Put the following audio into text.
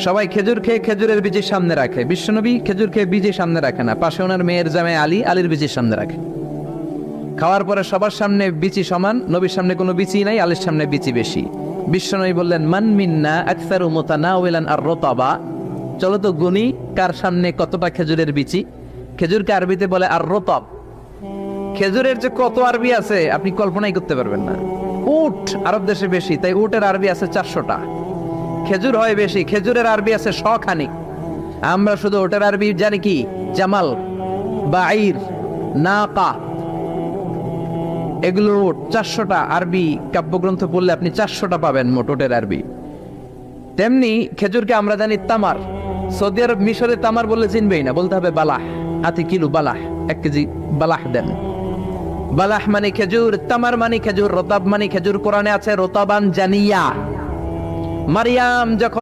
সবাই খেজুর খেয়ে খেজুরের বীজের সামনে রাখে, বিশ্বনবী খেজুর খেয়ে বীজের সামনে রাখে না, পাশে ওনার মেয়ের জামাই আলী, আলীর বীজের সামনে রাখে। খাওয়ার পরে সবার সামনে বিচি সমান, নবীর সামনে কোনো বিচি নাই, আলীর সামনে বিচি বেশি। বিশ্বনবী বললেন, মান মিন্না আকসারু মুতানাওয়ালান আর রতাবা, চলো তো গুনি কার সামনে কতটা খেজুরের বিচি। খেজুরকে আরবিতে বলে আর রতাব। খেজুরের যে কত আরবি আছে আপনি কল্পনাই করতে পারবেন না। উট আরব দেশে বেশি, তাই উটের আরবি আছে 400টা। খেজুর হয় বেশি, খেজুরের আরবি আছে 100 খানি। আমরা শুধু ওটার আরবি জানি কি, জামাল, বাঈর, নাকা, এগুলো 400টা আরবি কাব্যগ্রন্থ পড়লে আপনি 400টা পাবেন মোট ওটের আরবি। তেমনি খেজুরকে আমরা জানি তামার। সৌদি আরব মিশরে তামার বললে চিনবেই না, বলতে হবে বালাহ। হাতি কিলো বালাহ, 1 কেজি বালাহ দেন। বালাহ মানে খেজুর, তামার মানে খেজুর, রতাব মানে খেজুর। কোরআনে আছে রতাবান জানিয়া। মারিয়াম যখন